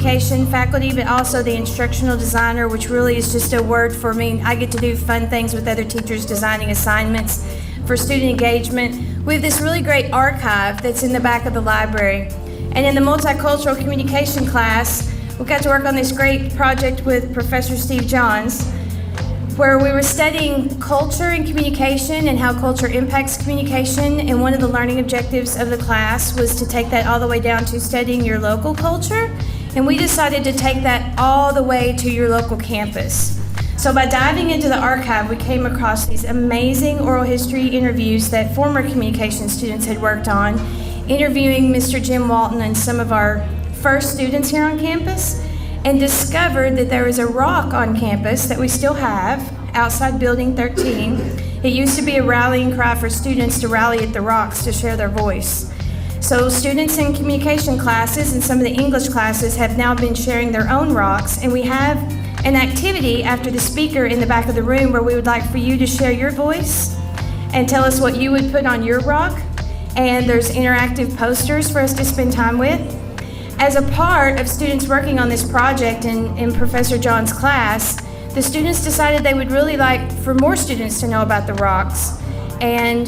communication faculty, but also the instructional designer, which really is just a word for me. I get to do fun things with other teachers, designing assignments for student engagement. We have this really great archive that's in the back of the library. And in the multicultural communication class, we got to work on this great project with Professor Steve Johns, where we were studying culture and communication and how culture impacts communication. And one of the learning objectives of the class was to take that all the way down to studying your local culture. And we decided to take that all the way to your local campus. So by diving into the archive, we came across these amazing oral history interviews that former communication students had worked on, interviewing Mr. Jim Walton and some of our first students here on campus, and discovered that there was a rock on campus that we still have outside Building 13. It used to be a rallying cry for students to rally at the rocks to share their voice. So students in communication classes and some of the English classes have now been sharing their own rocks, and we have an activity after the speaker in the back of the room where we would like for you to share your voice and tell us what you would put on your rock. And there's interactive posters for us to spend time with. As a part of students working on this project in Professor John's class, the students decided they would really like for more students to know about the rocks. And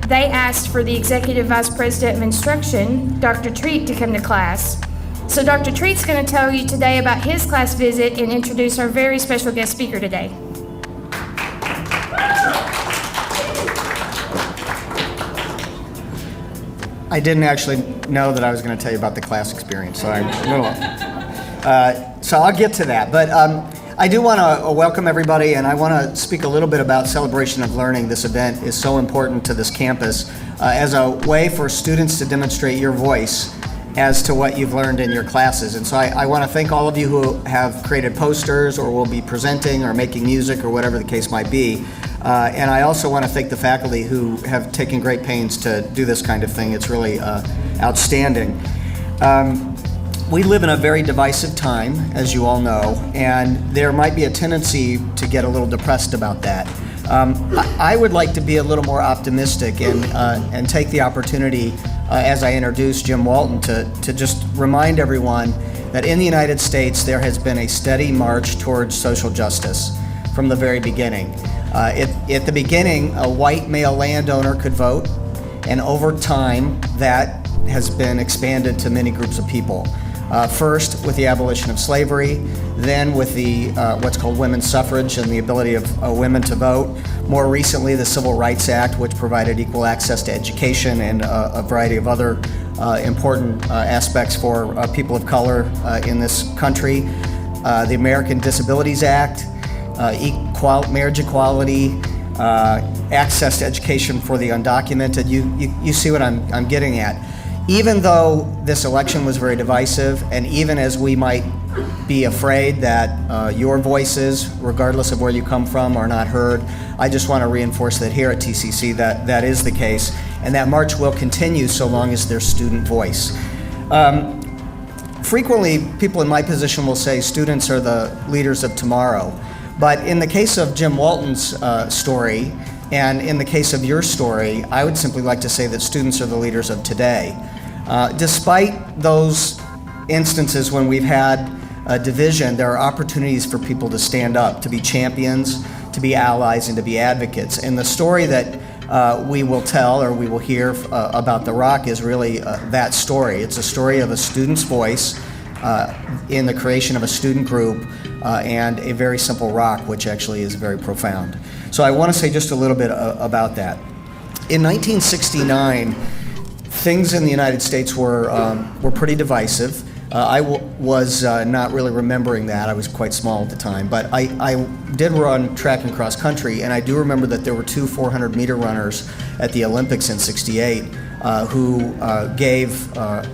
they asked for the Executive Vice President of Instruction, Dr. Treat, to come to class. So Dr. Treat's going to tell you today about his class visit and introduce our very special guest speaker today. I didn't actually know that I was going to tell you about the class experience, so so I'll get to that. But I do want to welcome everybody, and I want to speak a little bit about Celebration of Learning. This event is so important to this campus as a way for students to demonstrate your voice as to what you've learned in your classes. And so I want to thank all of you who have created posters or will be presenting or making music or whatever the case might be. And I also want to thank the faculty who have taken great pains to do this kind of thing. It's really outstanding. We live in a very divisive time, as you all know, and there might be a tendency to get a little depressed about that. I would like to be a little more optimistic and take the opportunity, as I introduce Jim Walton, to just remind everyone that in the United States there has been a steady march towards social justice from the very beginning. At the beginning, a white male landowner could vote, and over time that has been expanded to many groups of people. First with the abolition of slavery, then with the what's called women's suffrage and the ability of women to vote. More recently, the Civil Rights Act, which provided equal access to education and a variety of other important aspects for people of color in this country. The American Disabilities Act, marriage equality, access to education for the undocumented. You see what I'm getting at. Even though this election was very divisive, and even as we might be afraid that your voices, regardless of where you come from, are not heard, I just want to reinforce that here at TCC that is the case, and that march will continue so long as there's student voice. Frequently, people in my position will say students are the leaders of tomorrow. But in the case of Jim Walton's story, and in the case of your story, I would simply like to say that students are the leaders of today. Despite those instances when we've had a division, there are opportunities for people to stand up, to be champions, to be allies, and to be advocates. And the story that we will tell, or we will hear about the Rock, is really that story. It's a story of a student's voice in the creation of a student group and a very simple rock, which actually is very profound. So I want to say just a little bit about that. In 1969, things in the United States were pretty divisive. I was not really remembering that. I was quite small at the time, but I did run track and cross country, and I do remember that there were two 400-meter runners at the Olympics in '68 who gave a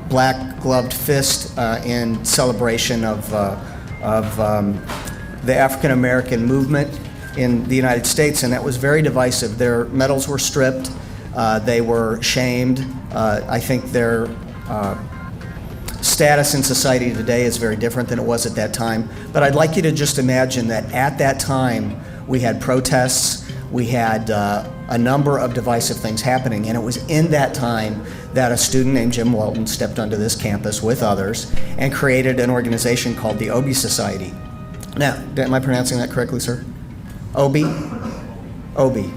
black-gloved fist in celebration of the African American movement in the United States, and that was very divisive. Their medals were stripped. They were shamed. I think their status in society today is very different than it was at that time. But I'd like you to just imagine that at that time we had protests, we had a number of divisive things happening. And it was in that time that a student named Jim Walton stepped onto this campus with others and created an organization called the Obie Society. Now, am I pronouncing that correctly, sir? Obie? Obie.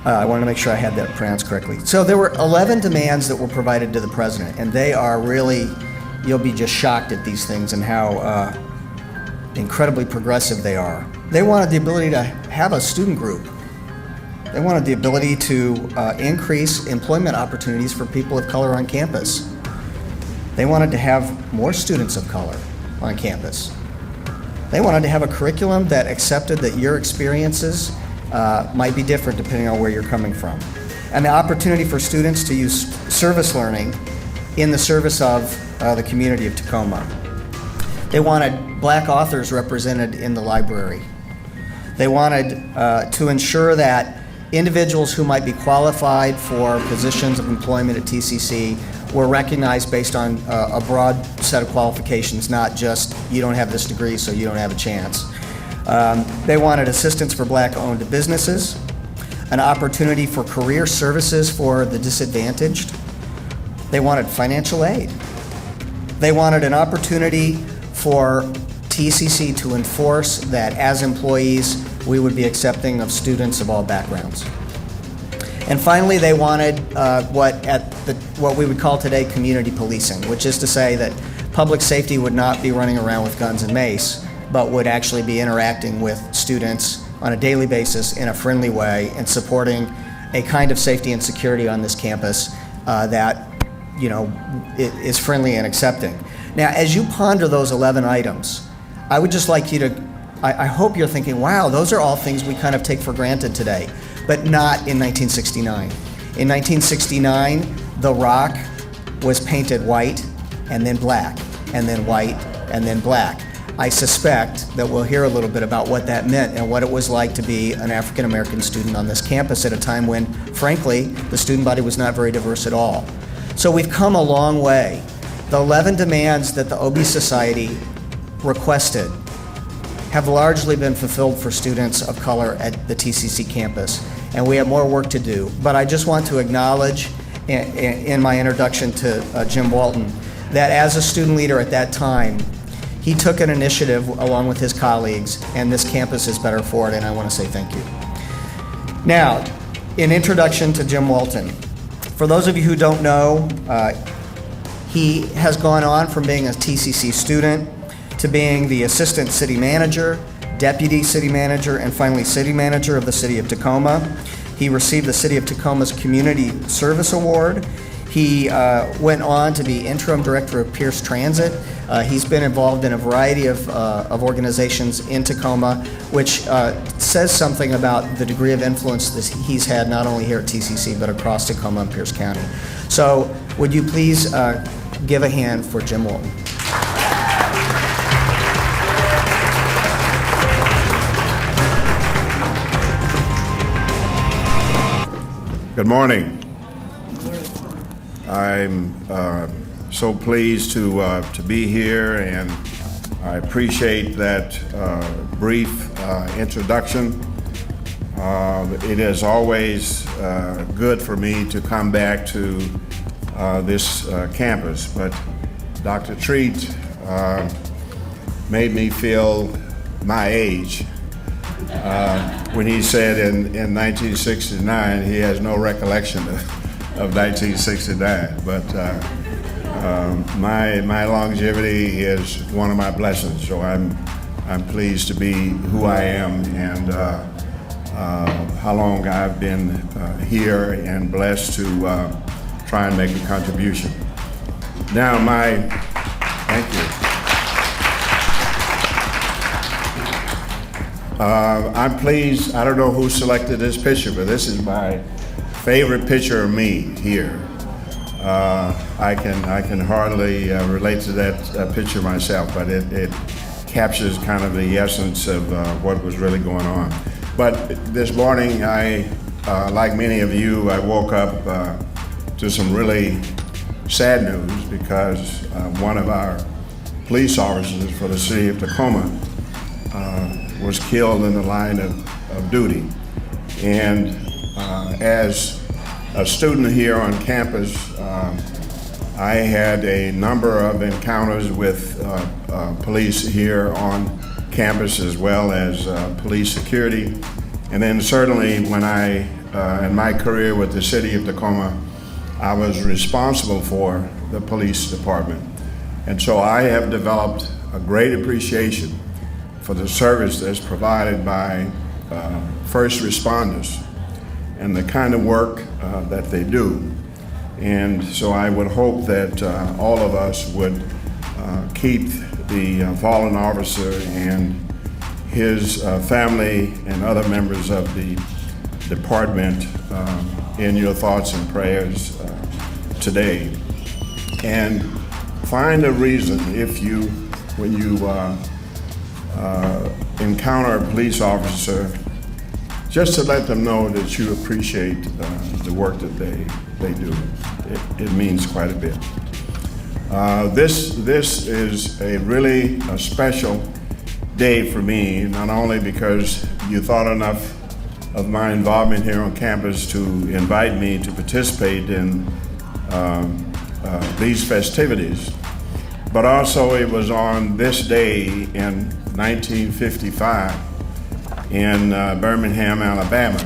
I wanted to make sure I had that pronounced correctly. So there were 11 demands that were provided to the president, and they are really, you'll be just shocked at these things and how incredibly progressive they are. They wanted the ability to have a student group. They wanted the ability to increase employment opportunities for people of color on campus. They wanted to have more students of color on campus. They wanted to have a curriculum that accepted that your experiences might be different depending on where you're coming from. And the opportunity for students to use service learning in the service of the community of Tacoma. They wanted black authors represented in the library. They wanted to ensure that individuals who might be qualified for positions of employment at TCC were recognized based on a broad set of qualifications, not just you don't have this degree so you don't have a chance. They wanted assistance for black-owned businesses, an opportunity for career services for the disadvantaged. They wanted financial aid. They wanted an opportunity for TCC to enforce that as employees we would be accepting of students of all backgrounds. And finally, they wanted what we would call today community policing, which is to say that public safety would not be running around with guns and mace, but would actually be interacting with students on a daily basis in a friendly way and supporting a kind of safety and security on this campus that is friendly and accepting. Now, as you ponder those 11 items, I would just like you to, I hope you're thinking, wow, those are all things we kind of take for granted today, but not in 1969. In 1969, the Rock was painted white and then black, and then white and then black. I suspect that we'll hear a little bit about what that meant and what it was like to be an African American student on this campus at a time when, frankly, the student body was not very diverse at all. So we've come a long way. The 11 demands that the Obie Society requested have largely been fulfilled for students of color at the TCC campus, and we have more work to do. But I just want to acknowledge in my introduction to Jim Walton that as a student leader at that time, he took an initiative along with his colleagues, and this campus is better for it, and I want to say thank you. Now, in introduction to Jim Walton, for those of you who don't know, he has gone on from being a TCC student to being the assistant city manager, deputy city manager, and finally city manager of the city of Tacoma. He received the City of Tacoma's Community Service Award. He went on to be interim director of Pierce Transit. He's been involved in a variety of organizations in Tacoma, which says something about the degree of influence that he's had not only here at TCC, but across Tacoma and Pierce County. So would you please give a hand for Jim Walton. Good morning. I'm so pleased to be here, and I appreciate that brief introduction. It is always good for me to come back to this campus, but Dr. Treat made me feel my age when he said in 1969 he has no recollection of 1969, but my longevity is one of my blessings, so I'm pleased to be who I am and how long I've been here and blessed to try and make a contribution. Now thank you. I'm pleased, I don't know who selected this picture, but this is my favorite picture of me here. I can hardly relate to that picture myself, but it captures kind of the essence of what was really going on. But this morning, like many of you, I woke up to some really sad news because one of our police officers for the city of Tacoma was killed in the line of duty. And As a student here on campus, I had a number of encounters with police here on campus, as well as police security. And then certainly when in my career with the city of Tacoma, I was responsible for the police department. And so I have developed a great appreciation for the service that's provided by first responders and the kind of work that they do. And so I would hope that all of us would keep the fallen officer and his family and other members of the department in your thoughts and prayers today. And find a reason when you encounter a police officer, just to let them know that you appreciate the work that they do. It means quite a bit. This is a really special day for me, not only because you thought enough of my involvement here on campus to invite me to participate in these festivities, but also it was on this day in 1955 in Birmingham, Alabama,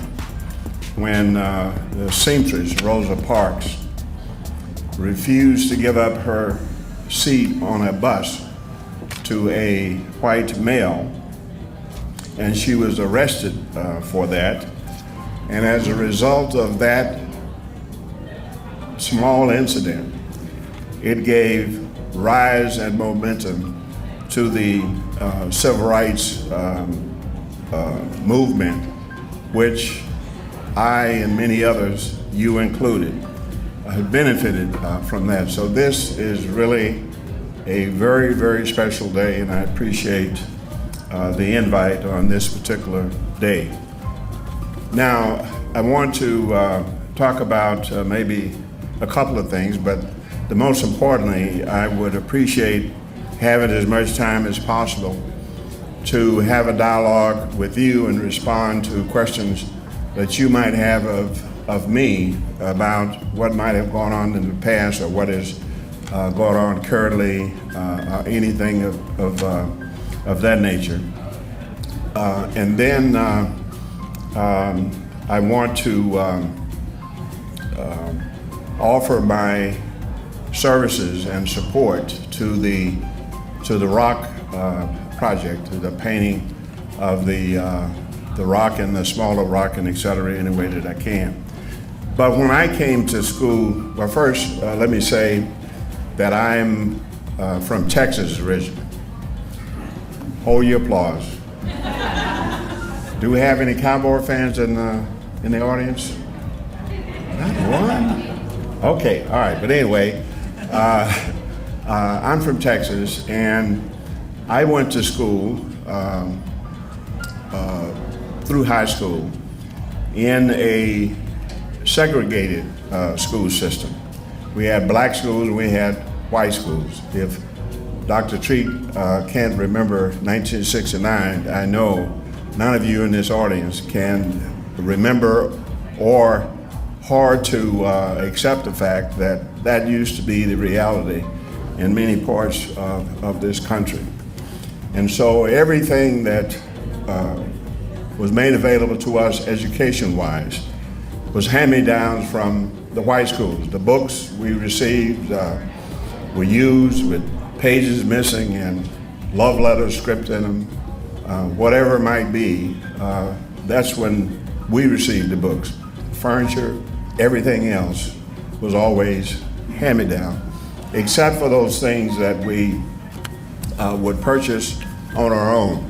when the seamstress, Rosa Parks, refused to give up her seat on a bus to a white male, and she was arrested for that. And as a result of that small incident, it gave rise and momentum to the civil rights movement, which I and many others, you included, have benefited from that. So this is really a very, very special day, and I appreciate the invite on this particular day. Now, I want to talk about maybe a couple of things, but the most importantly, I would appreciate having as much time as possible to have a dialogue with you and respond to questions that you might have of me about what might have gone on in the past or what is going on currently, or anything of that nature. And then I want to offer my services and support to the rock project, to the painting of the rock and the smaller rock and et cetera, any way that I can. But when I came to school, well, first let me say that I'm from Texas originally. Hold your applause. Do we have any Cowboy fans in the audience? Not one? Okay, all right, but anyway, I'm from Texas, and I went to school through high school in a segregated school system. We had black schools and we had white schools. If Dr. Treat can't remember 1969, I know none of you in this audience can remember or hard to accept the fact that that used to be the reality in many parts of this country. And so everything that was made available to us education-wise was hand-me-downs from the white schools. The books we received were used with pages missing and love letters script in them, whatever it might be. That's when we received the books. Furniture, everything else was always hand-me-down, except for those things that we would purchase on our own.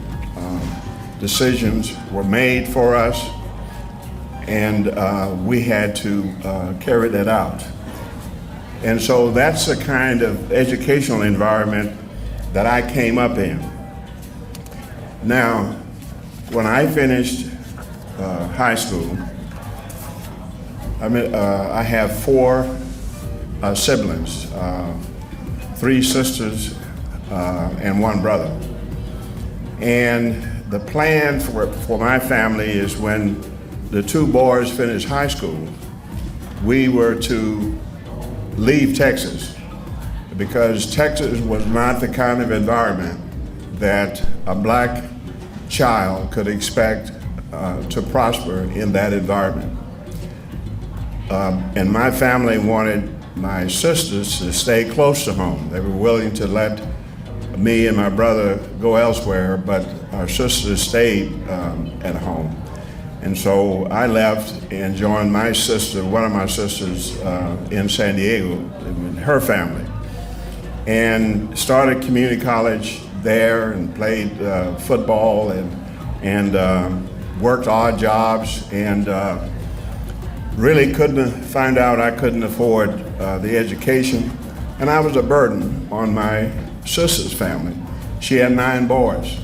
Decisions were made for us, and we had to carry that out. And so that's the kind of educational environment that I came up in. Now, when I finished high school, I have four siblings, 3 sisters and 1 brother. And the plan for my family is when the two boys finished high school, we were to leave Texas because Texas was not the kind of environment that a black child could expect to prosper in that environment. And my family wanted my sisters to stay close to home. They were willing to let me and my brother go elsewhere, but our sisters stayed at home. And so I left and joined my sister, one of my sisters in San Diego, her family, and started community college there and played football and worked odd jobs and really couldn't find out I couldn't afford the education, and I was a burden on my sister's family. She had 9 boys,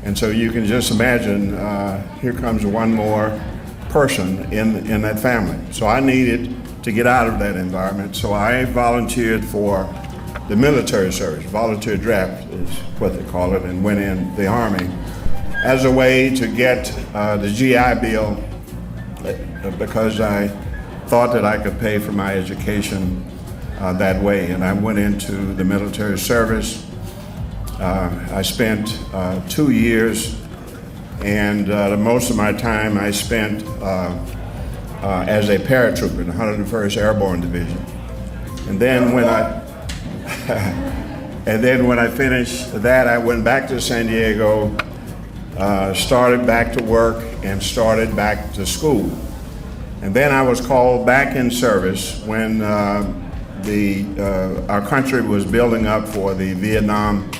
and so you can just imagine here comes one more person in that family. So I needed to get out of that environment, so I volunteered for the military service. Volunteer draft is what they call it, and went in the Army as a way to get the GI Bill because I thought that I could pay for my education that way. And I went into the military service. I spent 2 years, and most of my time I spent as a paratrooper in the 101st Airborne Division. And then when I finished that, I went back to San Diego, started back to work, and started back to school. And then I was called back in service when our country was building up for the Vietnam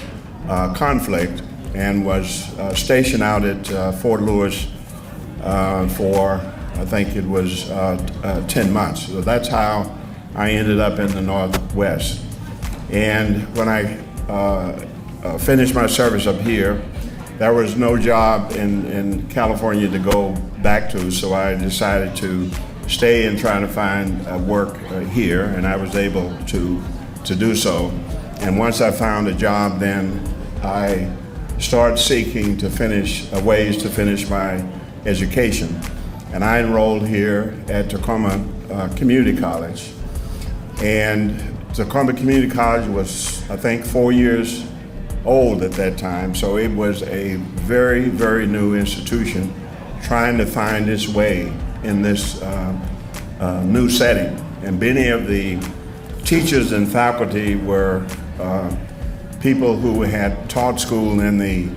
conflict, and was stationed out at Fort Lewis for, I think it was 10 months. So that's how I ended up in the Northwest. And when I finished my service up here, there was no job in California to go back to, so I decided to stay and try to find work here, and I was able to do so. And once I found a job, then I started seeking to finish ways to finish my education. And I enrolled here at Tacoma Community College. And Tacoma Community College was, I think, 4 years old at that time, so it was a very, very new institution trying to find its way in this new setting. And many of the teachers and faculty were people who had taught school in the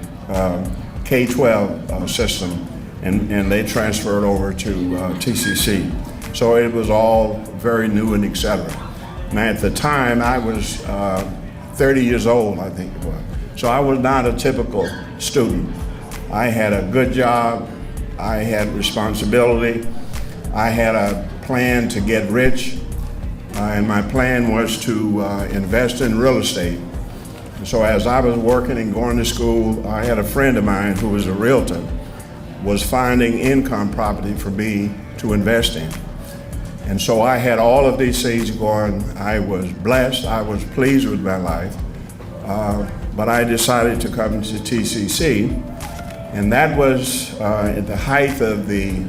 K-12 system, and they transferred over to TCC. So it was all very new and etc. And at the time, I was 30 years old, I think it was. So I was not a typical student. I had a good job, I had responsibility, I had a plan to get rich, and my plan was to invest in real estate. So as I was working and going to school, I had a friend of mine who was a realtor, was finding income property for me to invest in. And so I had all of these things going. I was blessed, I was pleased with my life. But I decided to come to TCC, and that was at the height of the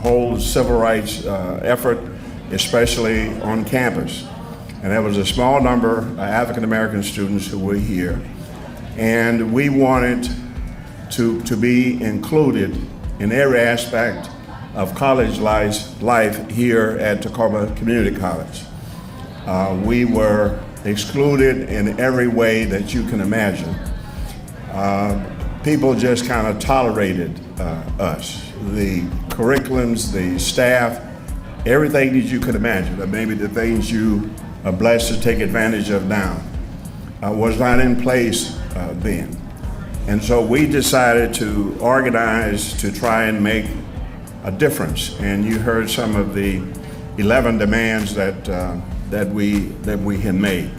whole civil rights effort, especially on campus. And there was a small number of African American students who were here, and we wanted to be included in every aspect of college life here at Tacoma Community College. We were excluded in every way that you can imagine. People just kind of tolerated us. The curriculums, the staff, everything that you could imagine, or maybe the things you are blessed to take advantage of now, was not in place then. And so we decided to organize to try and make a difference. And you heard some of the 11 demands that we had made.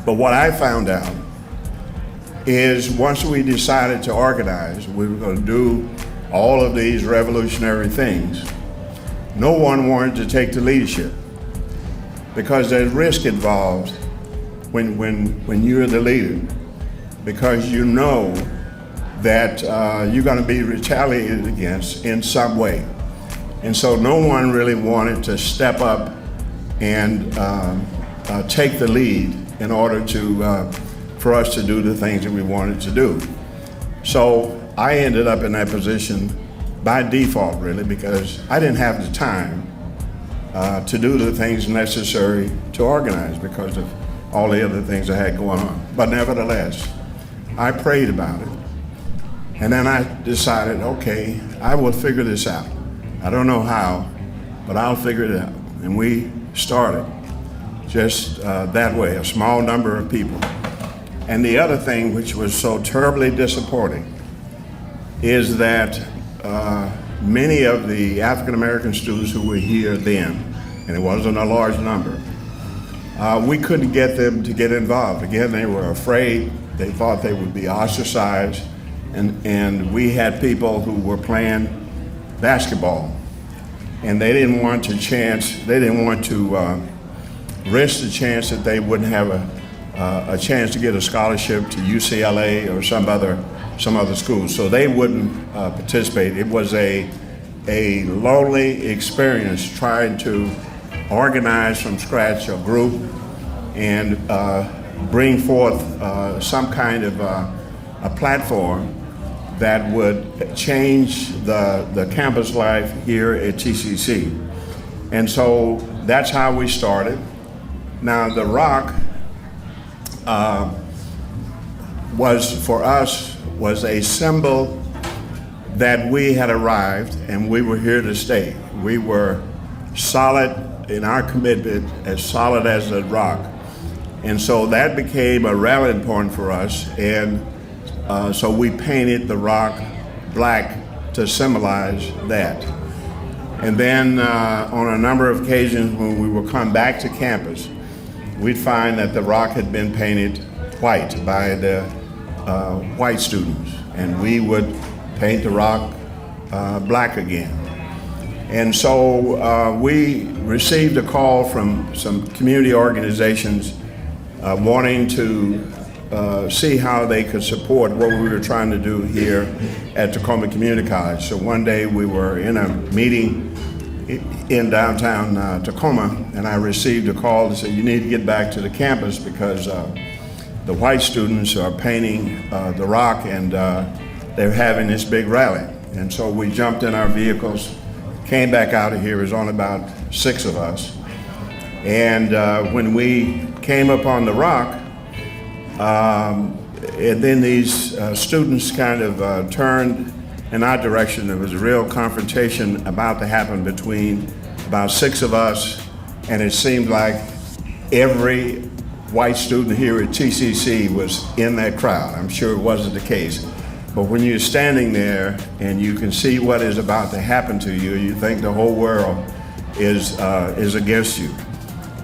But what I found out is once we decided to organize, we were going to do all of these revolutionary things, no one wanted to take the leadership because there's risk involved when you're the leader, because you know that you're going to be retaliated against in some way. And so no one really wanted to step up and take the lead in order for us to do the things that we wanted to do. So I ended up in that position by default, really, because I didn't have the time to do the things necessary to organize because of all the other things I had going on. But nevertheless, I prayed about it. And then I decided, okay, I will figure this out. I don't know how, but I'll figure it out. And we started just that way, a small number of people. And the other thing, which was so terribly disappointing, is that many of the African American students who were here then, and it wasn't a large number, we couldn't get them to get involved. Again, they were afraid. They thought they would be ostracized. And we had people who were playing basketball, and they didn't want to risk the chance that they wouldn't have a chance to get a scholarship to UCLA or some other school. So they wouldn't participate. It was a lonely experience trying to organize from scratch a group and bring forth some kind of a platform that would change the campus life here at TCC. And so that's how we started. Now the rock was a symbol that we had arrived and we were here to stay. We were solid in our commitment, as solid as the rock. And so that became a rallying point for us, and so we painted the rock black to symbolize that. And then on a number of occasions when we would come back to campus, we'd find that the rock had been painted white by the white students, and we would paint the rock black again. And so we received a call from some community organizations wanting to see how they could support what we were trying to do here at Tacoma Community College. So one day we were in a meeting in downtown Tacoma, and I received a call to say, you need to get back to the campus because the white students are painting the rock, and they're having this big rally. And so we jumped in our vehicles, came back out of here. It was only about 6 of us. And when we came up on the rock, and then these students kind of turned in our direction. There was a real confrontation about to happen between about 6 of us, and it seemed like every white student here at TCC was in that crowd. I'm sure it wasn't the case. But when you're standing there and you can see what is about to happen to you, you think the whole world is against you.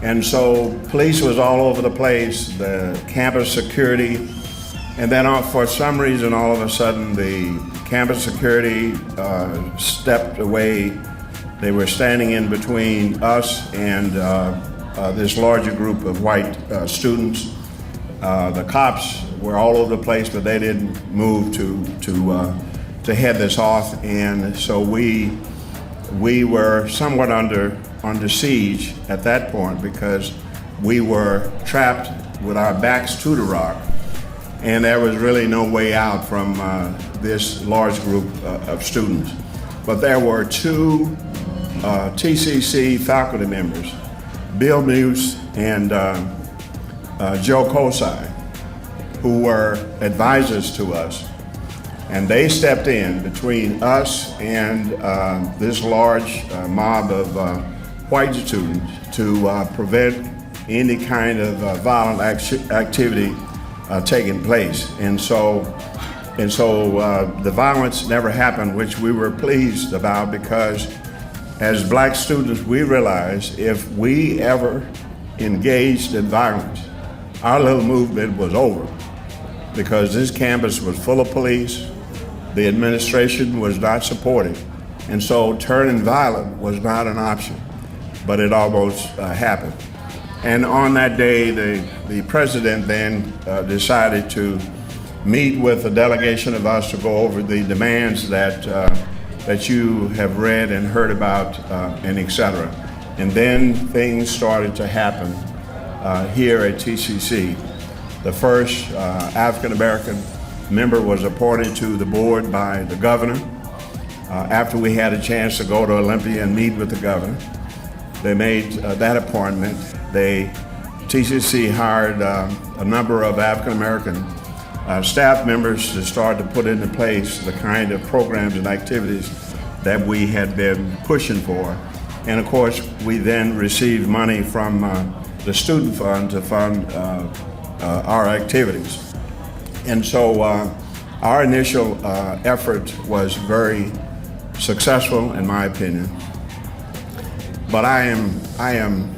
And so police was all over the place, the campus security, and then for some reason, all of a sudden, the campus security stepped away. They were standing in between us and this larger group of white students. The cops were all over the place, but they didn't move to head this off, and so we were somewhat under siege at that point because we were trapped with our backs to the rock, and there was really no way out from this large group of students. But there were 2 TCC faculty members, Bill Muse and Joe Kosai, who were advisors to us, and they stepped in between us and this large mob of white students to prevent any kind of violent activity taking place. And so the violence never happened, which we were pleased about, because as black students, we realized if we ever engaged in violence, our little movement was over, because this campus was full of police, the administration was not supportive, and so turning violent was not an option, but it almost happened. And on that day, the president then decided to meet with a delegation of us to go over the demands that you have read and heard about, and et cetera. And then things started to happen here at TCC. The first African-American member was appointed to the board by the governor. After we had a chance to go to Olympia and meet with the governor, they made that appointment. TCC hired a number of African-American staff members to start to put into place the kind of programs and activities that we had been pushing for. And of course, we then received money from the student fund to fund our activities. And so our initial effort was very successful, in my opinion. But I am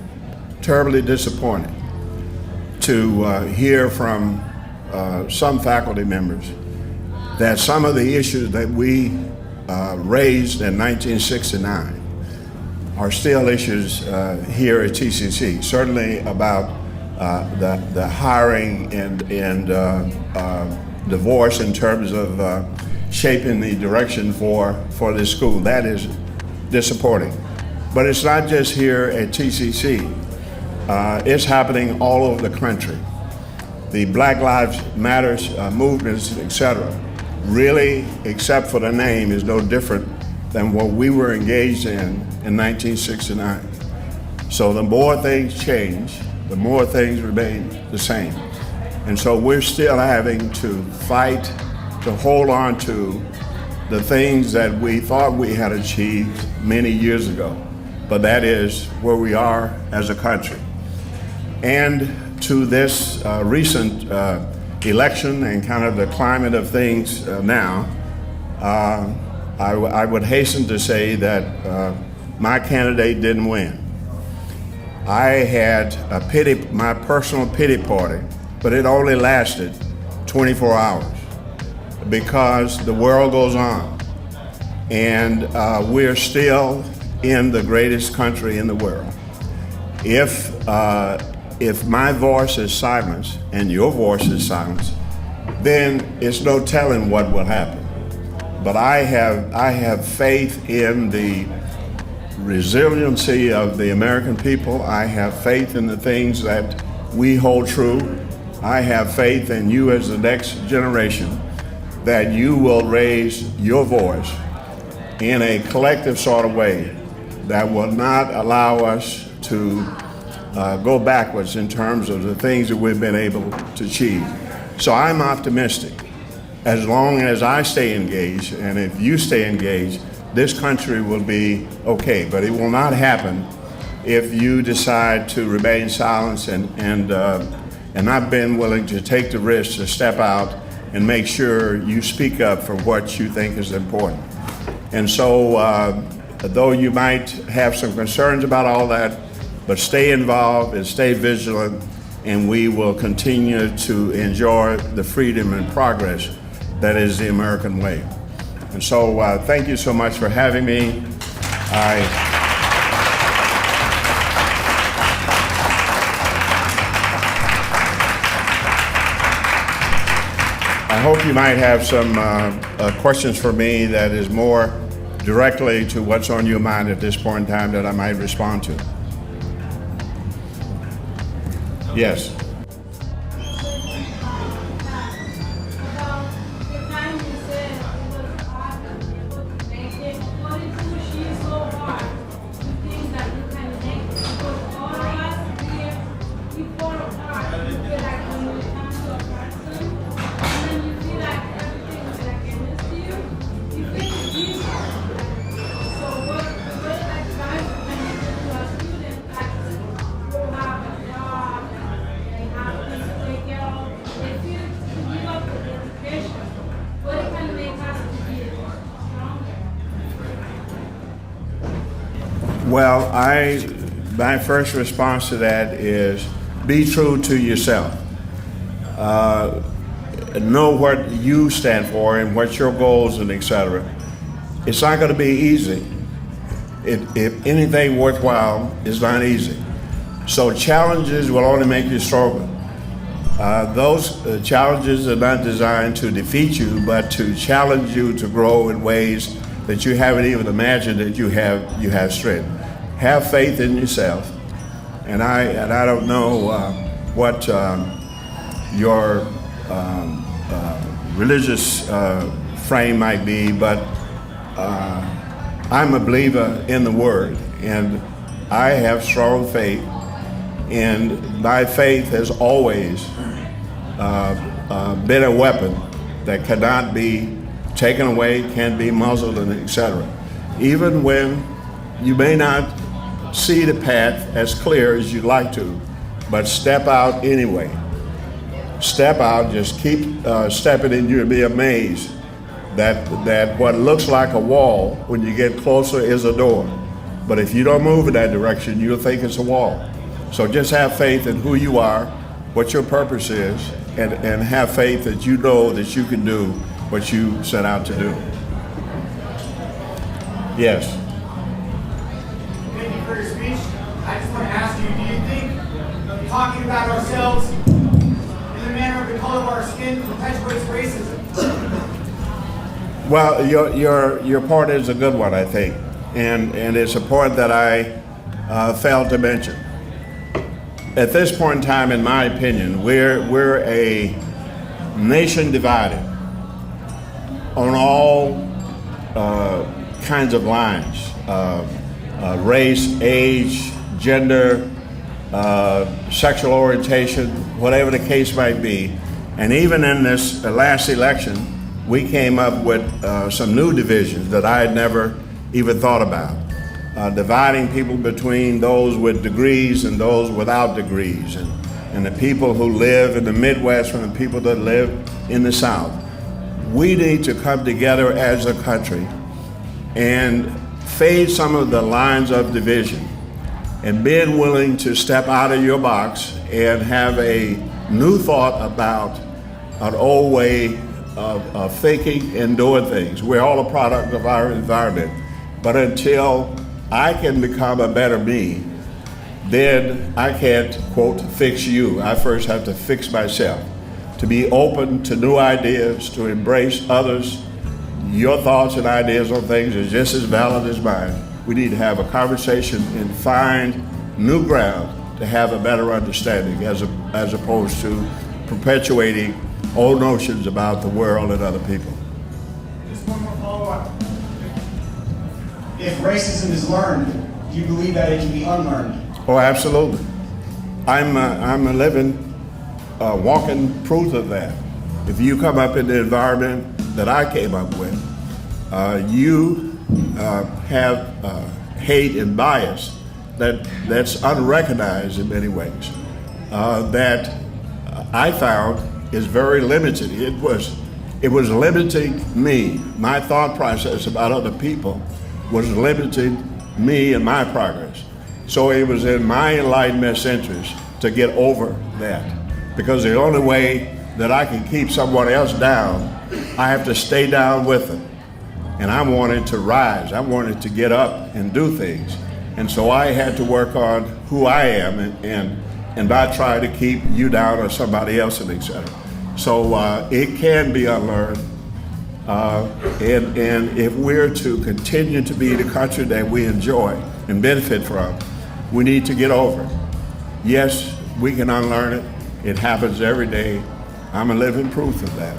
terribly disappointed to hear from some faculty members that some of the issues that we raised in 1969 are still issues here at TCC. Certainly about the hiring and divorce in terms of shaping the direction for this school. That is disappointing. But it's not just here at TCC. It's happening all over the country. The Black Lives Matters movements, et cetera, really, except for the name, is no different than what we were engaged in 1969. So the more things change, the more things remain the same. And so we're still having to fight to hold on to the things that we thought we had achieved many years ago. But that is where we are as a country. And to this recent election and kind of the climate of things now, I would hasten to say that my candidate didn't win. I had my personal pity party, but it only lasted 24 hours because the world goes on. And we're still in the greatest country in the world. If my voice is silenced and your voice is silenced, then it's no telling what will happen. But I have faith in the resiliency of the American people. I have faith in the things that we hold true. I have faith in you as the next generation, that you will raise your voice in a collective sort of way that will not allow us to go backwards in terms of the things that we've been able to achieve. So I'm optimistic. As long as I stay engaged, and if you stay engaged, this country will be okay. But it will not happen if you decide to remain silent and not been willing to take the risk to step out and make sure you speak up for what you think is important. And so, though you might have some concerns about all that, but stay involved and stay vigilant, and we will continue to enjoy the freedom and progress that is the American way. And so thank you so much for having me. I hope you might have some questions for me that is more directly to what's on your mind at this point in time that I might respond to. Yes. Well, my first response to that is be true to yourself. Know what you stand for and what your goals and et cetera. It's not going to be easy. If anything worthwhile is not easy. So challenges will only make you stronger. Those challenges are not designed to defeat you, but to challenge you to grow in ways that you haven't even imagined that you have strength. Have faith in yourself, and I don't know what your religious frame might be, but I'm a believer in the Word, and I have strong faith, and my faith has always been a weapon that cannot be taken away, can't be muzzled, and etc. Even when you may not see the path as clear as you'd like to, but step out anyway. Step out, just keep stepping, and you'll be amazed that what looks like a wall, when you get closer, is a door. But if you don't move in that direction, you'll think it's a wall. So just have faith in who you are, what your purpose is, and have faith that you know that you can do what you set out to do. Yes. Thank you for your speech. I just want to ask you, do you think talking about ourselves in the manner of the color of our skin perpetuates racism? Well, your point is a good one, I think, and it's a point that I failed to mention. At this point in time, in my opinion, we're a nation divided on all kinds of lines: race, age, gender, sexual orientation, whatever the case might be. And even in this last election, we came up with some new divisions that I had never even thought about. Dividing people between those with degrees and those without degrees, and the people who live in the Midwest from the people that live in the South. We need to come together as a country and fade some of the lines of division, and being willing to step out of your box and have a new thought about an old way of thinking and doing things. We're all a product of our environment, but until I can become a better me, then I can't, quote, fix you. I first have to fix myself. To be open to new ideas, to embrace others. Your thoughts and ideas on things are just as valid as mine. We need to have a conversation and find new ground to have a better understanding as opposed to perpetuating old notions about the world and other people. Just one more follow-up. If racism is learned, do you believe that it can be unlearned? Oh, absolutely. I'm a living, walking proof of that. If you come up in the environment that I came up with, you have hate and bias that's unrecognized in many ways, that I found is very limited. It was limiting me. My thought process about other people was limiting me and my progress. So it was in my enlightenment's interest to get over that, because the only way that I can keep someone else down, I have to stay down with them. And I wanted to rise. I wanted to get up and do things. And so I had to work on who I am and not try to keep you down or somebody else, and etc. So it can be unlearned. And if we're to continue to be the country that we enjoy and benefit from, we need to get over it. Yes, we can unlearn it. It happens every day. I'm a living proof of that.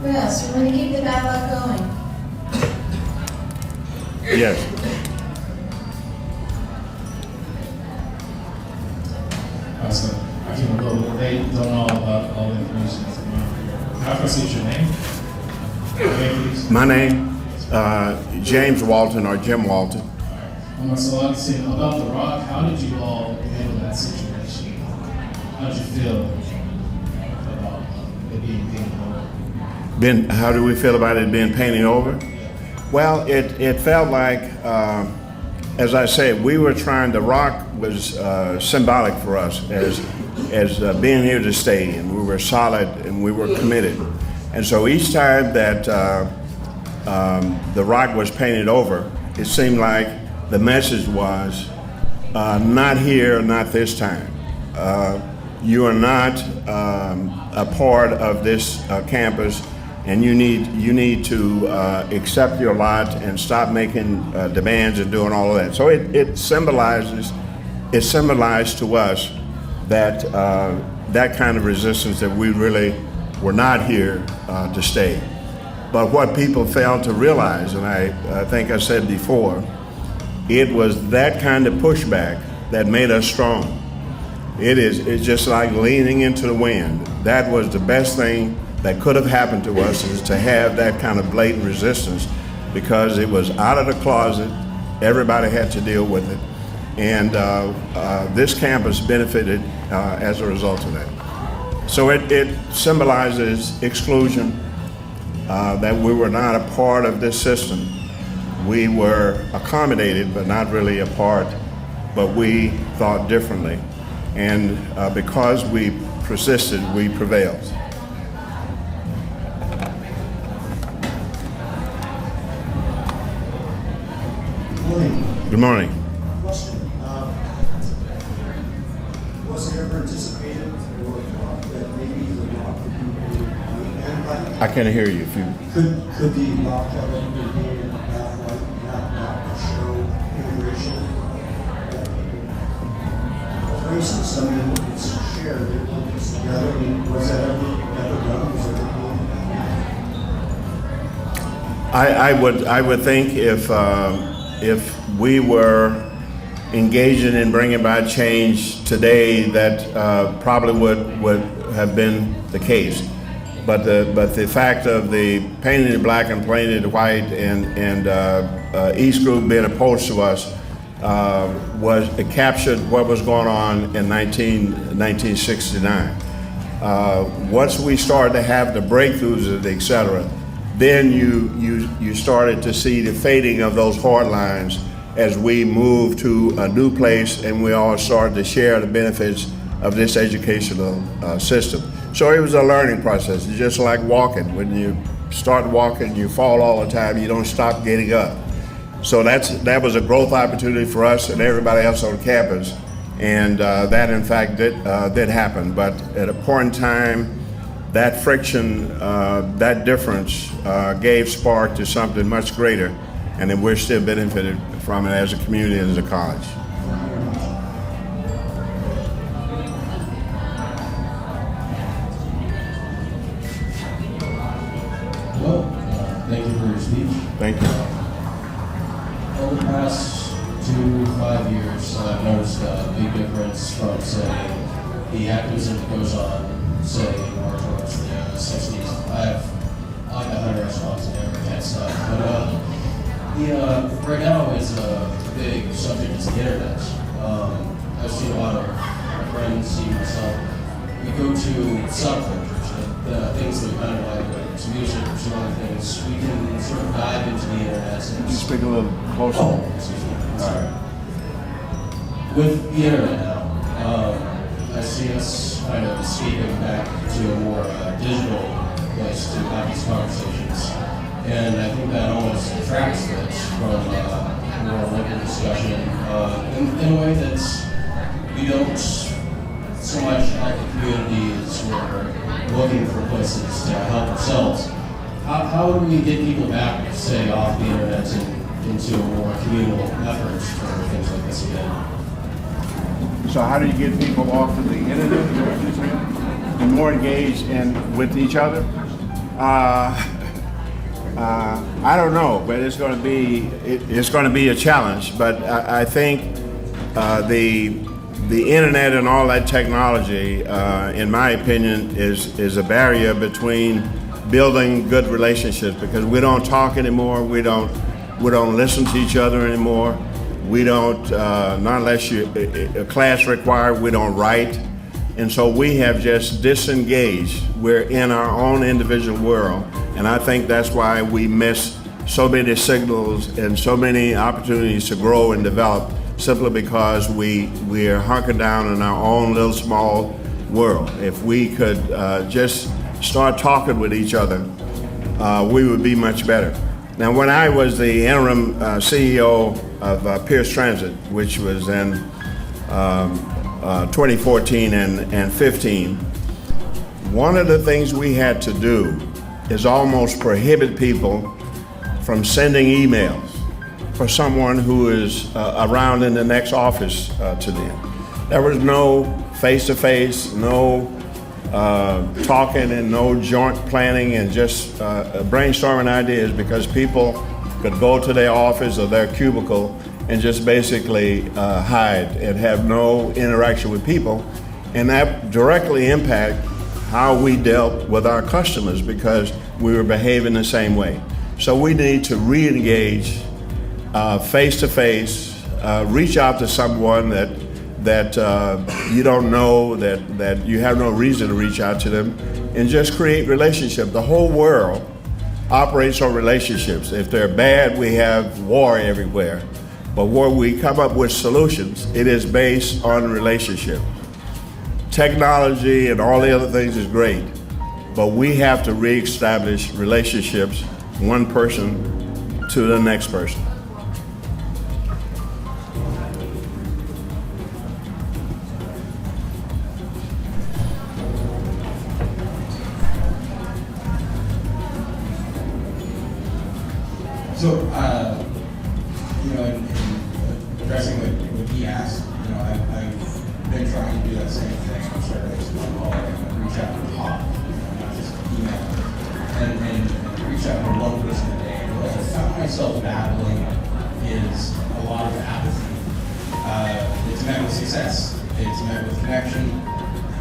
Yes, we're going to keep the dialogue going. Yes. So I came a little late, don't know about all the information that's around here. How can I see your name? Your name, please. My name, James Walton or Jim Walton. So I'd say about The Rock, how did you all handle that situation? How did you feel about it being painted over? How do we feel about it being painted over? Well, it felt like, as I said, we were trying. The Rock was symbolic for us as being here to stay, and we were solid and we were committed. And so each time that the Rock was painted over, it seemed like the message was, not here, not this time. You are not a part of this campus, and you need to accept your lot and stop making demands and doing all of that. So it symbolized to us that that kind of resistance, that we really were not here to stay. But what people failed to realize, and I think I said before, it was that kind of pushback that made us strong. It's just like leaning into the wind. That was the best thing that could have happened to us, is to have that kind of blatant resistance, because it was out of the closet. Everybody had to deal with it. And this campus benefited as a result of that. So it symbolizes exclusion, that we were not a part of this system. We were accommodated, but not really a part, but we thought differently. And because we persisted, we prevailed. Good morning. Question. Was it ever anticipated or thought that maybe the rock would be banned by? I can't hear you. If you Could the rock have ever been made not to show immigration? For instance, I mean, it's shared, it's together. I mean, was that ever done? Was it I would think if we were engaging in bringing about change today, that probably would have been the case. But the fact of the painting it black and painting it white and East Group being opposed to us it captured what was going on in 1969. Once we started to have the breakthroughs, et cetera, then you started to see the fading of those hard lines as we moved to a new place and we all started to share the benefits of this educational system. So it was a learning process. It's just like walking. When you start walking, you fall all the time. You don't stop getting up. So that was a growth opportunity for us and everybody else on campus. And that, in fact, did happen. But at a point in time, that friction, that difference gave spark to something much greater, and then we're still benefited from it as a community and as a college. Well, thank you for your speech. Thank you. Over the past 2-5 years, I've noticed a big difference from, say, the activism that goes on, say, more towards the 60s. I'm a hunter restaurants and I can't stop. But right now is a big subject is the internet. I've seen a lot of my friends, see myself. We go to subcultures, the things that we kind of like, whether it's music or some other things. We can sort of dive into the internet and Speak a little closer. Oh, excuse me. Sorry. With the internet now, I see us kind of escaping back to a more digital place to have these conversations. And I think that almost detracts it from more local discussion in a way that we don't so much help the community as we're looking for places to help ourselves. How do we get people back, say, off the internet and into a more communal effort for things like this again? So how do you get people off of the internet and more engaged with each other? I don't know, but it's going to be a challenge. But I think the internet and all that technology, in my opinion, is a barrier between building good relationships, because we don't talk anymore. We don't listen to each other anymore. We don't, not unless a class required, we don't write. And so we have just disengaged. We're in our own individual world. And I think that's why we miss so many signals and so many opportunities to grow and develop, simply because we are hunkered down in our own little small world. If we could just start talking with each other, we would be much better. Now, when I was the interim CEO of Pierce Transit, which was in 2014 and 15, one of the things we had to do is almost prohibit people from sending emails for someone who is around in the next office to them. There was no face-to-face, no talking and no joint planning and just brainstorming ideas, because people could go to their office or their cubicle and just basically hide and have no interaction with people. And that directly impacted how we dealt with our customers, because we were behaving the same way. So we need to re-engage face-to-face, reach out to someone that you don't know, that you have no reason to reach out to them, and just create relationship. The whole world operates on relationships. If they're bad, we have war everywhere. But where we come up with solutions, it is based on relationship. Technology and all the other things is great, but we have to reestablish relationships, one person to the next person. So, in addressing what he asked, I've been trying to do that same thing. I'm starting to reach out to talk, not just email, and reach out to one person a day. And what I found myself battling is a lot of apathy. It's met with success, it's met with connection,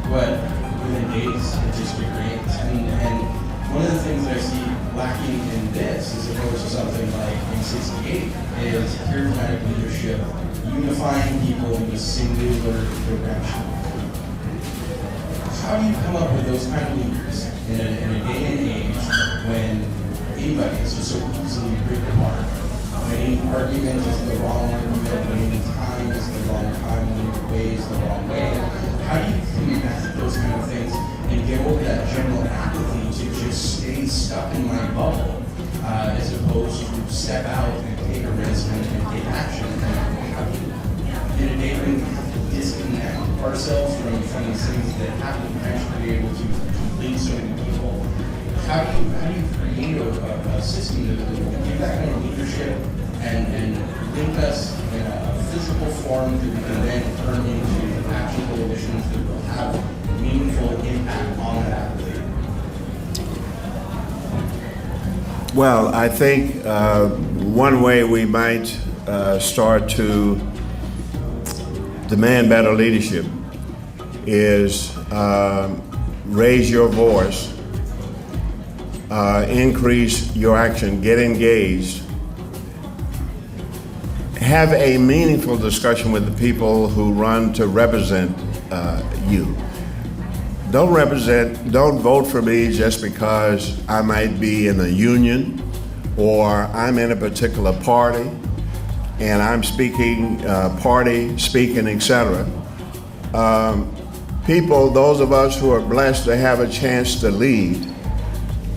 but within days it just degrades. And one of the things that I see lacking in this, as opposed to something like F'16, is charismatic leadership, unifying people in a singular direction. How do you come up with those kind of leaders in a day and age when anybody is just so easily ripped apart? When any argument is the wrong argument, when any time is the wrong time, when any way is the wrong way? How do you combat those kind of things and get over that general apathy to just stay stuck in my bubble, as opposed to step out and take a risk and take action? In a day when we have to disconnect ourselves from these things that have the potential to be able to lead so many people, how do you create a system that will give that kind of leadership and link us in a physical form that we can then turn into action coalitions that will have meaningful impact on that athlete? Well, I think one way we might start to demand better leadership is raise your voice, increase your action, get engaged, have a meaningful discussion with the people who run to represent you. Don't vote for me just because I might be in a union or I'm in a particular party and I'm speaking, party speaking, etc. People, those of us who are blessed to have a chance to lead,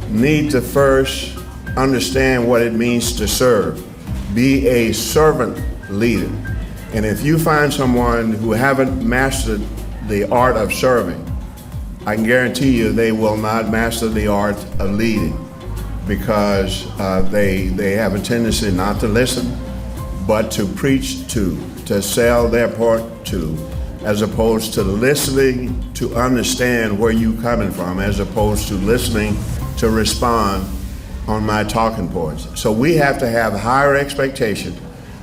need to first understand what it means to serve. Be a servant leader. And if you find someone who haven't mastered the art of serving, I can guarantee you they will not master the art of leading, because they have a tendency not to listen, but to preach to sell their part to, as opposed to listening to understand where you're coming from, as opposed to listening to respond on my talking points. So we have to have higher expectation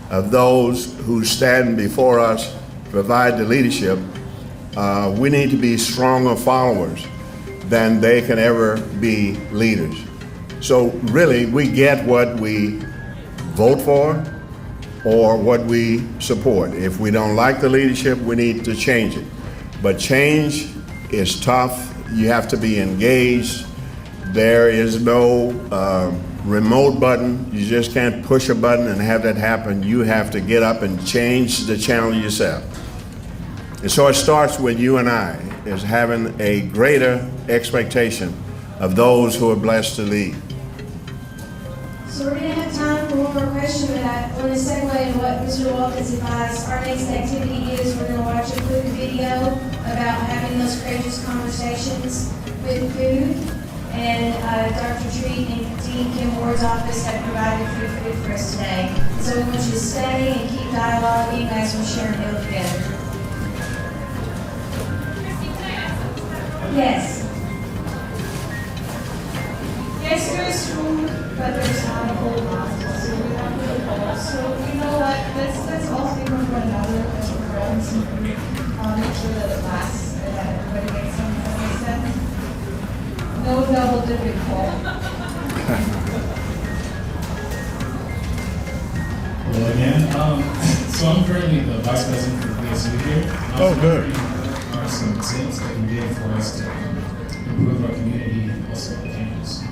of those who stand before us, provide the leadership. We need to be stronger followers than they can ever be leaders. So really, we get what we vote for or what we support. If we don't like the leadership, we need to change it. But change is tough. You have to be engaged. There is no remote button. You just can't push a button and have that happen. You have to get up and change the channel yourself. And so it starts with you and I, is having a greater expectation of those who are blessed to lead. So we're going to have time for one more question, but I want to segue into what Mr. Walton's advised. Our next activity is we're going to watch a quick video about having those courageous conversations with food. And Dr. Treat and Dean Kim Ward's office have provided free food for us today. So we want you to stay and keep dialoguing as we share a meal together. Yes. Yes, there is food, but there's not a whole lot. So we have to evolve. So you know what? Let's all think of one another as we're growing some food. Make sure that it lasts and that everybody gets some. Does that make sense? No double dipping, Paul. Hello again. So I'm currently the vice president for BSU here. Oh, good. Are some tips that can be for us to improve our community and also our campus.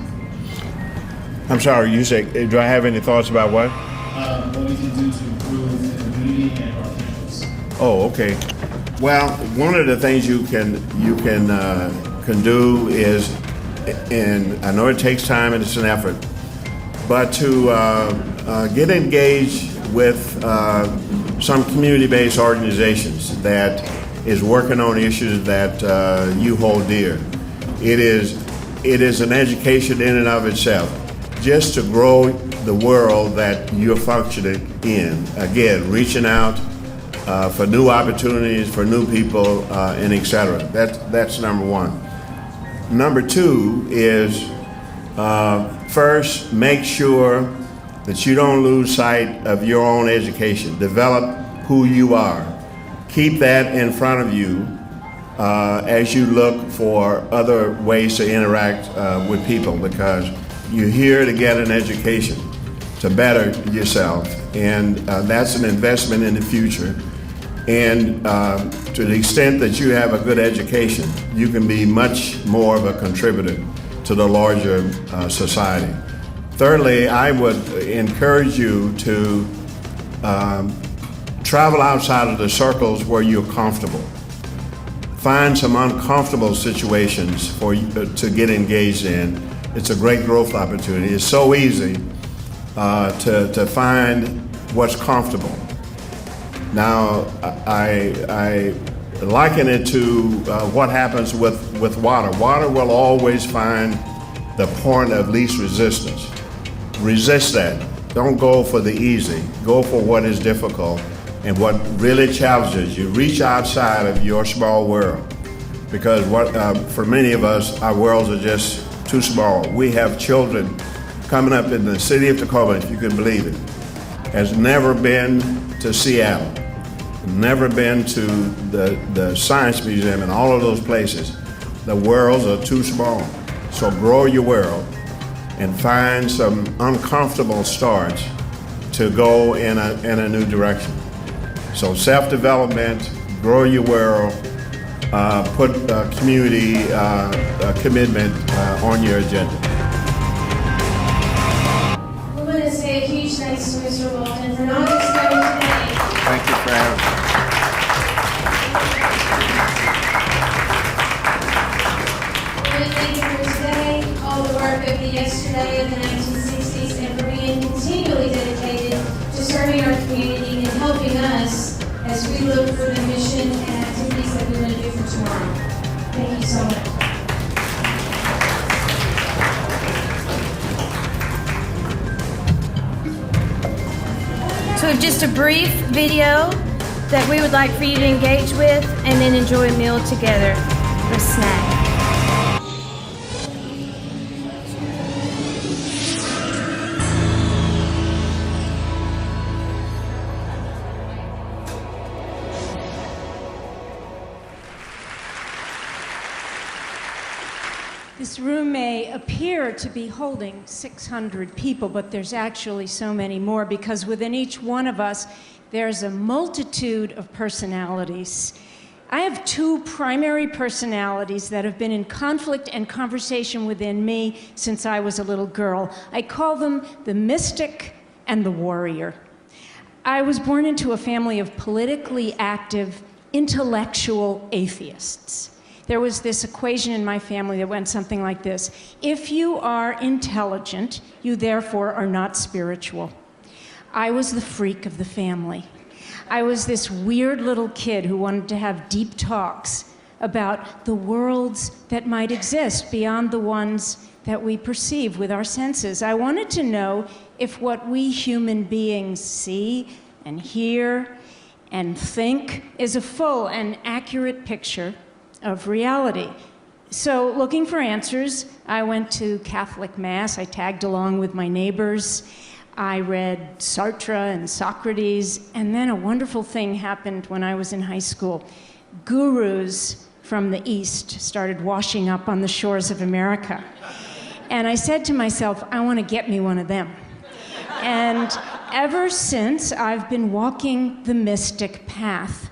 I'm sorry, you say, do I have any thoughts about what? What we can do to improve the community and our campus. Oh, okay. Well, one of the things you can do is, and I know it takes time and it's an effort, but to get engaged with some community-based organizations that is working on issues that you hold dear. It is an education in and of itself, just to grow the world that you're functioning in. Again, reaching out for new opportunities, for new people, and et cetera. That's number one. Number two is first, make sure that you don't lose sight of your own education. Develop who you are. Keep that in front of you as you look for other ways to interact with people, because you're here to get an education, to better yourself, and that's an investment in the future. And to the extent that you have a good education, you can be much more of a contributor to the larger society. Thirdly, I would encourage you to travel outside of the circles where you're comfortable. Find some uncomfortable situations for you to get engaged in. It's a great growth opportunity. It's so easy to find what's comfortable. Now, I liken it to what happens with water. Water will always find the point of least resistance. Resist that. Don't go for the easy. Go for what is difficult and what really challenges you. Reach outside of your small world, because for many of us, our worlds are just too small. We have children coming up in the city of Tacoma, if you can believe it, has never been to Seattle, never been to the Science Museum and all of those places. The worlds are too small. So grow your world and find some uncomfortable starts to go in a new direction. So self-development, grow your world, put community commitment on your agenda. We want to say a huge thanks to Mr. Walton for not just coming today. Thank you for having me. We want to thank you for today, all the work of the yesterday of the 1960s, and for being continually dedicated to serving our community and helping us as we look for the mission and activities that we want to do for tomorrow. Thank you so much. So just a brief video that we would like for you to engage with, and then enjoy a meal together or a snack. This room may appear to be holding 600 people, but there's actually so many more, because within each one of us, there's a multitude of personalities. I have two primary personalities that have been in conflict and conversation within me since I was a little girl. I call them the mystic and the warrior. I was born into a family of politically active, intellectual atheists. There was this equation in my family that went something like this: if you are intelligent, you therefore are not spiritual. I was the freak of the family. I was this weird little kid who wanted to have deep talks about the worlds that might exist beyond the ones that we perceive with our senses. I wanted to know if what we human beings see and hear and think is a full and accurate picture of reality. So, looking for answers, I went to Catholic Mass. I tagged along with my neighbors. I read Sartre and Socrates, and then a wonderful thing happened when I was in high school. Gurus from the East started washing up on the shores of America. And I said to myself, I want to get me one of them. And ever since, I've been walking the mystic path,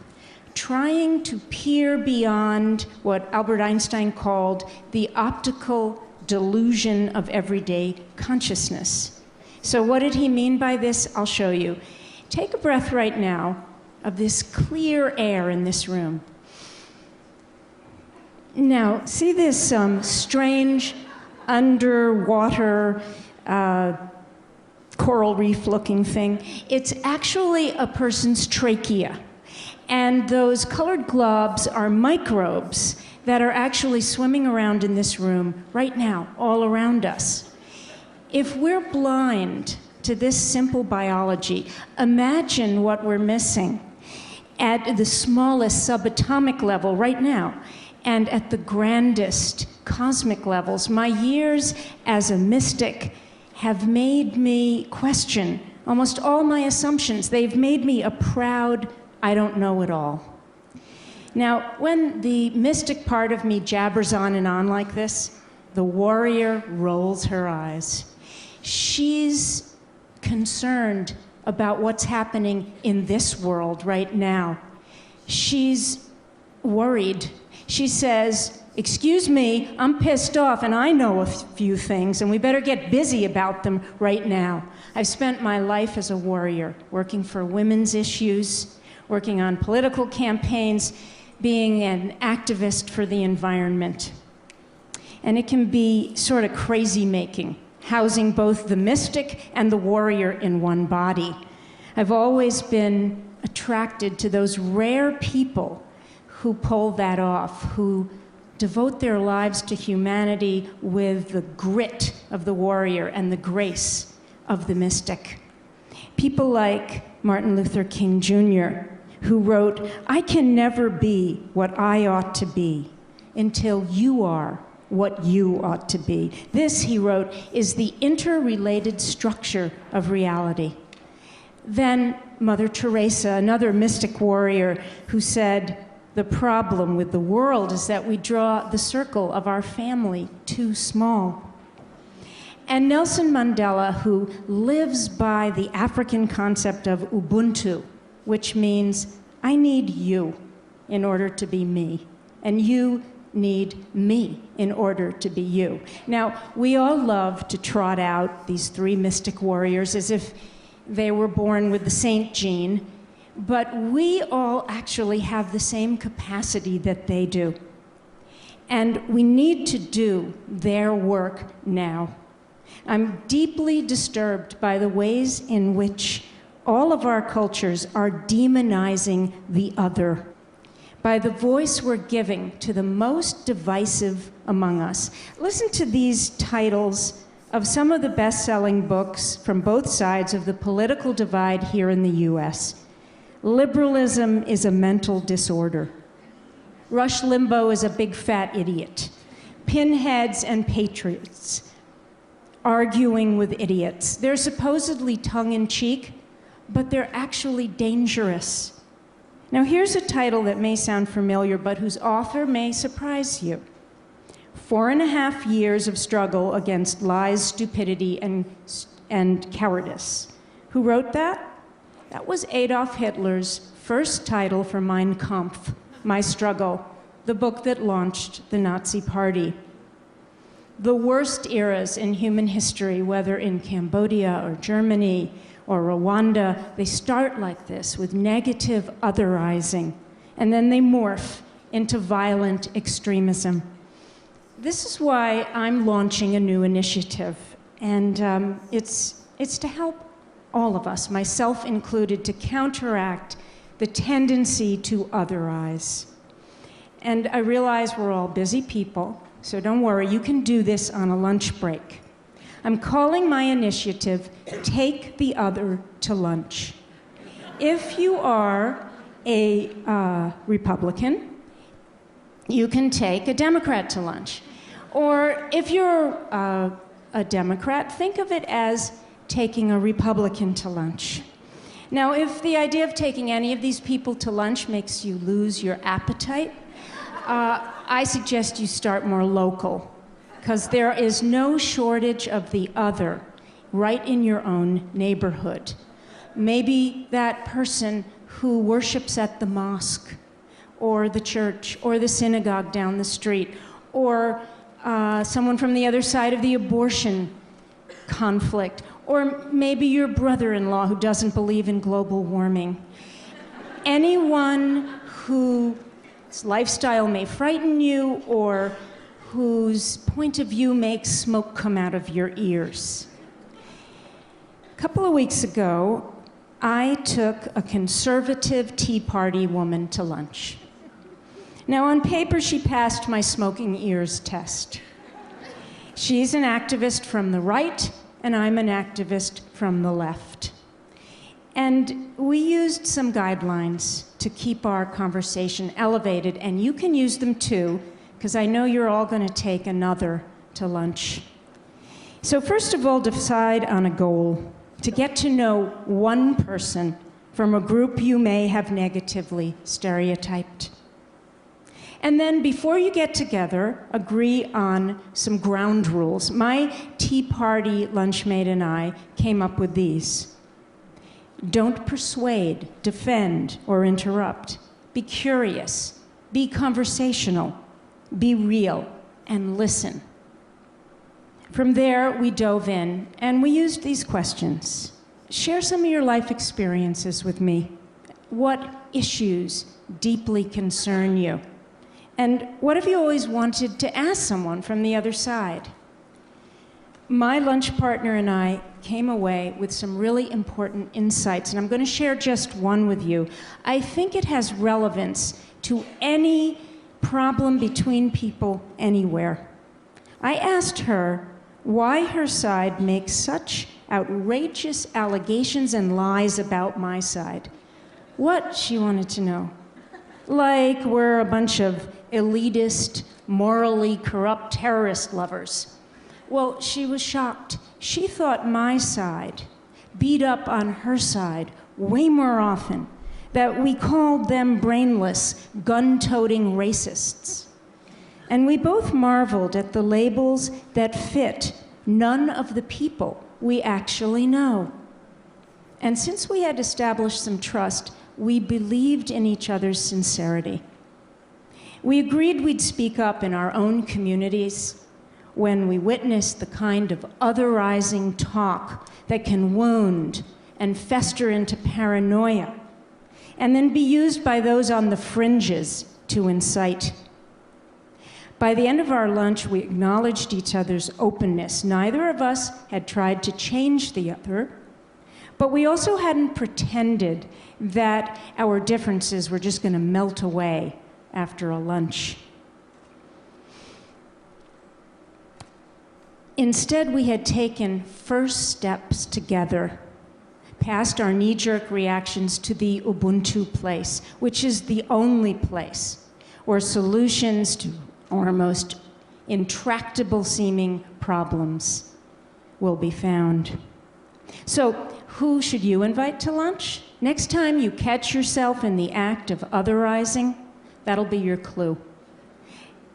trying to peer beyond what Albert Einstein called the optical delusion of everyday consciousness. So what did he mean by this? I'll show you. Take a breath right now of this clear air in this room. Now, see this strange underwater coral reef looking thing? It's actually a person's trachea. And those colored globs are microbes that are actually swimming around in this room right now, all around us. If we're blind to this simple biology, imagine what we're missing at the smallest subatomic level right now and at the grandest cosmic levels. My years as a mystic have made me question almost all my assumptions. They've made me a proud I don't know it all. Now, when the mystic part of me jabbers on and on like this, the warrior rolls her eyes. She's concerned about what's happening in this world right now. She's worried. She says, excuse me, I'm pissed off and I know a few things and we better get busy about them right now. I've spent my life as a warrior, working for women's issues, working on political campaigns, being an activist for the environment. And it can be sort of crazy-making, housing both the mystic and the warrior in one body. I've always been attracted to those rare people who pull that off, who devote their lives to humanity with the grit of the warrior and the grace of the mystic. People like Martin Luther King Jr., who wrote, I can never be what I ought to be until you are what you ought to be. This, he wrote, is the interrelated structure of reality. Then Mother Teresa, another mystic warrior, who said, the problem with the world is that we draw the circle of our family too small. And Nelson Mandela, who lives by the African concept of Ubuntu, which means I need you in order to be me, and you need me in order to be you. Now, we all love to trot out these three mystic warriors as if they were born with the saint gene, but we all actually have the same capacity that they do. And we need to do their work now. I'm deeply disturbed by the ways in which all of our cultures are demonizing the other, by the voice we're giving to the most divisive among us. Listen to these titles of some of the best-selling books from both sides of the political divide here in the US. Liberalism is a mental disorder. Rush Limbaugh is a big fat idiot. Pinheads and patriots arguing with idiots. They're supposedly tongue-in-cheek, but they're actually dangerous. Now, here's a title that may sound familiar, but whose author may surprise you. 4.5 years of struggle against lies, stupidity, and cowardice. Who wrote that? That was Adolf Hitler's first title for Mein Kampf, My Struggle, the book that launched the Nazi Party. The worst eras in human history, whether in Cambodia or Germany or Rwanda, they start like this, with negative otherizing, and then they morph into violent extremism. This is why I'm launching a new initiative, and it's to help all of us, myself included, to counteract the tendency to otherize. And I realize we're all busy people, so don't worry, you can do this on a lunch break. I'm calling my initiative, Take the Other to Lunch. If you are a Republican, you can take a Democrat to lunch. Or if you're a Democrat, think of it as taking a Republican to lunch. Now, if the idea of taking any of these people to lunch makes you lose your appetite, I suggest you start more local, because there is no shortage of the other right in your own neighborhood. Maybe that person who worships at the mosque, or the church, or the synagogue down the street, or someone from the other side of the abortion conflict, or maybe your brother-in-law who doesn't believe in global warming. Anyone whose lifestyle may frighten you or whose point of view makes smoke come out of your ears. A couple of weeks ago, I took a conservative Tea Party woman to lunch. Now, on paper, she passed my smoking ears test. She's an activist from the right, and I'm an activist from the left. And we used some guidelines to keep our conversation elevated, and you can use them too, because I know you're all going to take another to lunch. So first of all, decide on a goal to get to know one person from a group you may have negatively stereotyped. And then before you get together, agree on some ground rules. My Tea Party lunchmate and I came up with these. Don't persuade, defend, or interrupt. Be curious, be conversational, be real, and listen. From there, we dove in, and we used these questions. Share some of your life experiences with me. What issues deeply concern you? And what have you always wanted to ask someone from the other side? My lunch partner and I came away with some really important insights, and I'm going to share just one with you. I think it has relevance to any problem between people anywhere. I asked her why her side makes such outrageous allegations and lies about my side. What, she wanted to know. Like we're a bunch of elitist, morally corrupt terrorist lovers. Well, she was shocked. She thought my side beat up on her side way more often, that we called them brainless, gun-toting racists. And we both marveled at the labels that fit none of the people we actually know. And since we had established some trust, we believed in each other's sincerity. We agreed we'd speak up in our own communities when we witnessed the kind of otherizing talk that can wound and fester into paranoia, and then be used by those on the fringes to incite. By the end of our lunch, we acknowledged each other's openness. Neither of us had tried to change the other, but we also hadn't pretended that our differences were just going to melt away after a lunch. Instead, we had taken first steps together, past our knee-jerk reactions to the Ubuntu place, which is the only place where solutions to our most intractable seeming problems will be found. So, who should you invite to lunch? Next time you catch yourself in the act of otherizing, that'll be your clue.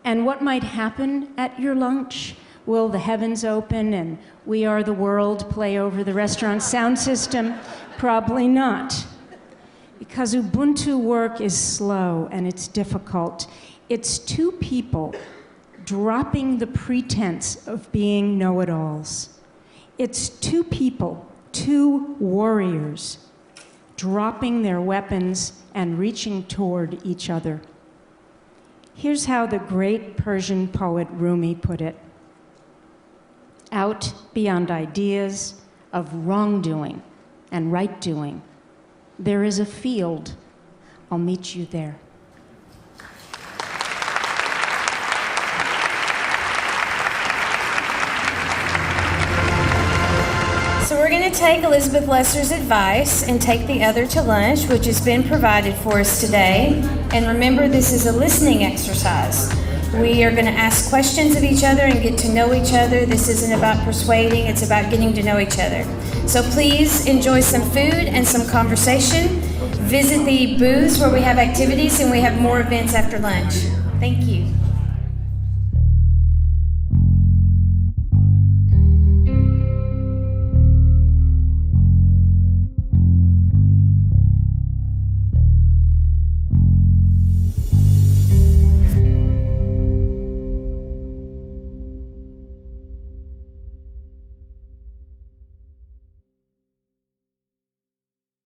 And what might happen at your lunch? Will the heavens open and We Are the World play over the restaurant sound system? Probably not. Because Ubuntu work is slow and it's difficult. It's two people dropping the pretense of being know-it-alls. It's two people, two warriors, dropping their weapons and reaching toward each other. Here's how the great Persian poet Rumi put it. Out beyond ideas of wrongdoing and right doing. There is a field. I'll meet you there. So we're going to take Elizabeth Lesser's advice and take the other to lunch, which has been provided for us today. And remember, this is a listening exercise. We are going to ask questions of each other and get to know each other. This isn't about persuading, it's about getting to know each other. So please enjoy some food and some conversation. Visit the booths where we have activities, and we have more events after lunch. Thank you.